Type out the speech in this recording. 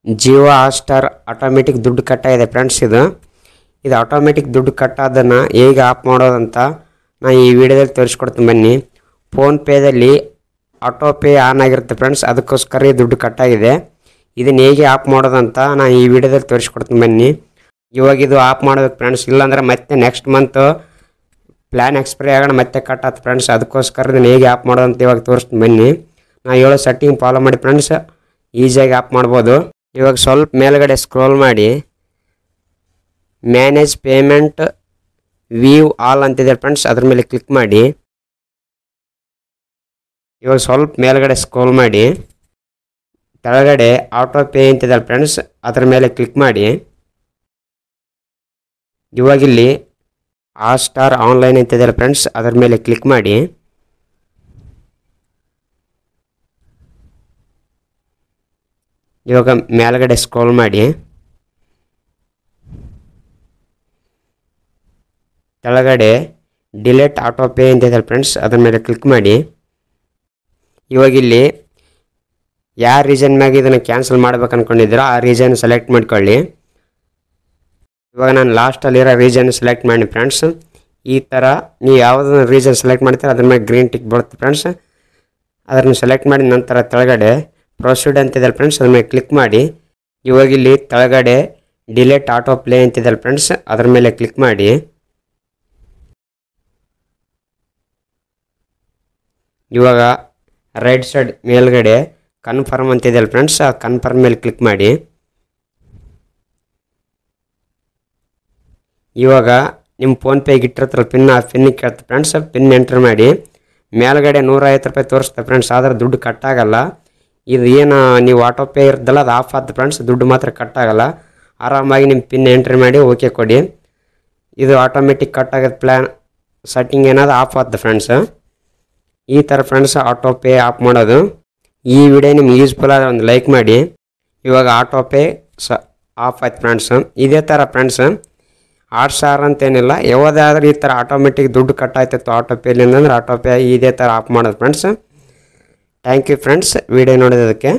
Jio Hotstar automatic ದುಡ್ಡು ಕಟ್ಟಾಗಿದೆ friends. ಇದು ಆಟೋಮೆಟಿಕ್ ದುಡ್ಡು ಕಟ್ಟಾದನ್ನು ಹೇಗೆ ಆಫ್ ಮಾಡೋದಂತ ನಾನು ಈ ವಿಡಿಯೋದಲ್ಲಿ ತೋರಿಸ್ಕೊಡ್ತೀನಿ ಬನ್ನಿ. ಫೋನ್ಪೇದಲ್ಲಿ ಆಟೋ ಪೇ ಆನ್ ಆಗಿರುತ್ತೆ ಫ್ರೆಂಡ್ಸ್, ಅದಕ್ಕೋಸ್ಕರ ಈ ದುಡ್ಡು ಕಟ್ಟಾಗಿದೆ. ಇದನ್ನು ಹೇಗೆ ಆಫ್ ಮಾಡೋದಂತ ನಾನು ಈ ವಿಡಿಯೋದಲ್ಲಿ ತೋರಿಸ್ಕೊಡ್ತೀನಿ ಬನ್ನಿ. ಇವಾಗ ಇದು ಆಫ್ ಮಾಡಬೇಕು ಫ್ರೆಂಡ್ಸ್, ಇಲ್ಲಾಂದರೆ ಮತ್ತೆ ನೆಕ್ಸ್ಟ್ ಮಂತ್ ಪ್ಲ್ಯಾನ್ ಎಕ್ಸ್ಪೈರಿ ಆಗೋಣ ಮತ್ತೆ ಕಟ್ ಆಯ್ತು ಫ್ರೆಂಡ್ಸ್. ಅದಕ್ಕೋಸ್ಕರ ಇದನ್ನು ಹೇಗೆ ಆಫ್ ಮಾಡೋದಂತ ಇವಾಗ ತೋರಿಸ್ತೀನಿ ಬನ್ನಿ. ನಾನು ಹೇಳೋ ಸೆಟ್ಟಿಂಗ್ ಫಾಲೋ ಮಾಡಿ ಫ್ರೆಂಡ್ಸ್, ಈಸಿಯಾಗಿ ಆಫ್ ಮಾಡ್ಬೋದು. ಇವಾಗ ಸ್ವಲ್ಪ ಮೇಲ್ಗಡೆ ಸ್ಕ್ರೋಲ್ ಮಾಡಿ ಮ್ಯಾನೇಜ್ ಪೇಮೆಂಟ್ ವ್ಯೂ ಆಲ್ ಅಂತಿದೆ ಫ್ರೆಂಡ್ಸ್, ಅದ್ರ ಮೇಲೆ ಕ್ಲಿಕ್ ಮಾಡಿ. ಇವಾಗ ಸ್ವಲ್ಪ ಮೇಲ್ಗಡೆ ಸ್ಕ್ರೋಲ್ ಮಾಡಿ ಕೆಳಗಡೆ ಆಟೋ ಪೇ ಅಂತಿದೆ ಫ್ರೆಂಡ್ಸ್, ಅದ್ರ ಮೇಲೆ ಕ್ಲಿಕ್ ಮಾಡಿ. ಇವಾಗಿಲ್ಲಿ ಹಾಟ್‌ಸ್ಟಾರ್ ಆನ್ಲೈನ್ ಅಂತಿದೆ ಫ್ರೆಂಡ್ಸ್, ಅದ್ರ ಮೇಲೆ ಕ್ಲಿಕ್ ಮಾಡಿ. ಇವಾಗ ಮೇಲ್ಗಡೆ ಸ್ಕ್ರೋಲ್ ಮಾಡಿ ಕೆಳಗಡೆ ಡಿಲೀಟ್ ಆಟೋ ಪೇ ಅಂತಿದೆ ಫ್ರೆಂಡ್ಸ್, ಅದ್ರ ಮೇಲೆ ಕ್ಲಿಕ್ ಮಾಡಿ. ಇವಾಗಿಲ್ಲಿ ಯಾವ ರೀಸನ್ ಮ್ಯಾಗ ಇದನ್ನು ಕ್ಯಾನ್ಸಲ್ ಮಾಡ್ಬೇಕು ಅಂದ್ಕೊಂಡಿದ್ದೀರೋ ಆ ರೀಸನ್ ಸೆಲೆಕ್ಟ್ ಮಾಡ್ಕೊಳ್ಳಿ. ಇವಾಗ ನಾನು ಲಾಸ್ಟಲ್ಲಿರೋ ರೀಸನ್ ಸೆಲೆಕ್ಟ್ ಮಾಡಿ ಫ್ರೆಂಡ್ಸ್. ಈ ಥರ ನೀವು ಯಾವುದನ್ನು ರೀಸನ್ ಸೆಲೆಕ್ಟ್ ಮಾಡ್ತೀರ ಅದ್ರ ಮೇಲೆ ಗ್ರೀನ್ ಟಿಕ್ ಬರುತ್ತೆ ಫ್ರೆಂಡ್ಸ್. ಅದನ್ನು ಸೆಲೆಕ್ಟ್ ಮಾಡಿದ ನಂತರ ಕೆಳಗಡೆ ಪ್ರೊಸೀಡ್ ಅಂತಿದೆ ಫ್ರೆಂಡ್ಸ್, ಅದ್ರ ಮೇಲೆ ಕ್ಲಿಕ್ ಮಾಡಿ. ಇವಾಗಿಲ್ಲಿ ಕೆಳಗಡೆ ಡಿಲೀಟ್ ಆಟೋ ಪ್ಲೇ ಅಂತಿದೆ ಫ್ರೆಂಡ್ಸ್, ಅದ್ರ ಮೇಲೆ ಕ್ಲಿಕ್ ಮಾಡಿ. ಇವಾಗ ರೈಟ್ ಸೈಡ್ ಮೇಲ್ಗಡೆ ಕನ್ಫರ್ಮ್ ಅಂತಿದೆ ಫ್ರೆಂಡ್ಸ್, ಆ ಕನ್ಫರ್ಮ್ ಮೇಲೆ ಕ್ಲಿಕ್ ಮಾಡಿ. ಇವಾಗ ನಿಮ್ಮ ಫೋನ್ಪೇಗೆ ಇಟ್ಟಿರ್ತಾರಲ್ಲ ಪಿನ್, ಆ ಪಿನ್ನಿಗೆ ಕೇಳ್ತೆ ಫ್ರೆಂಡ್ಸ್, ಪಿನ್ ಎಂಟ್ರ್ ಮಾಡಿ. ಮೇಲ್ಗಡೆ 150 ರೂಪಾಯಿ ತೋರಿಸುತ್ತೆ ಫ್ರೆಂಡ್ಸ್, ಆದರೆ ದುಡ್ಡು ಕಟ್ಟಾಗಲ್ಲ. ಇದು ಏನು ನೀವು ಆಟೋ ಪೇ ಇರ್ತಲ್ಲ ಅದು ಆಫ್ ಆಯ್ತು ಫ್ರೆಂಡ್ಸ್, ದುಡ್ಡು ಮಾತ್ರ ಕಟ್ಟಾಗಲ್ಲ. ಆರಾಮಾಗಿ ನಿಮ್ಮ ಪಿನ್ ಎಂಟ್ರಿ ಮಾಡಿ ಓಕೆ ಕೊಡಿ. ಇದು ಆಟೋಮೆಟಿಕ್ ಕಟ್ಟಾಗೋದು ಪ್ಲ್ಯಾನ್ ಸೆಟ್ಟಿಂಗ್ ಏನಾದ್ರು ಆಫ್ ಆಯ್ತು ಫ್ರೆಂಡ್ಸ್. ಈ ಥರ ಫ್ರೆಂಡ್ಸ್ ಆಟೋ ಪೇ ಆಫ್ ಮಾಡೋದು. ಈ ವಿಡಿಯೋ ನಿಮ್ಗೆ ಯೂಸ್ಫುಲ್ ಆದರೆ ಒಂದು ಲೈಕ್ ಮಾಡಿ. ಇವಾಗ ಆಟೋ ಪೇ ಆಫ್ ಆಯ್ತು ಫ್ರೆಂಡ್ಸ್. ಇದೇ ಥರ ಫ್ರೆಂಡ್ಸ್ ಹಾಟ್‌ಸ್ಟಾರ್ ಅಂತೇನಿಲ್ಲ, ಯಾವುದಾದ್ರೂ ಈ ಥರ ಆಟೋಮೆಟಿಕ್ ದುಡ್ಡು ಕಟ್ಟಾಯ್ತಿತ್ತು ಆಟೋ ಪೇಲಿಂದ ಅಂದ್ರೆ ಆಟೋ ಪೇ ಇದೇ ಥರ ಆಫ್ ಮಾಡೋದು friends. Thank you friends video ನೋಡೋದಕ್ಕೆ.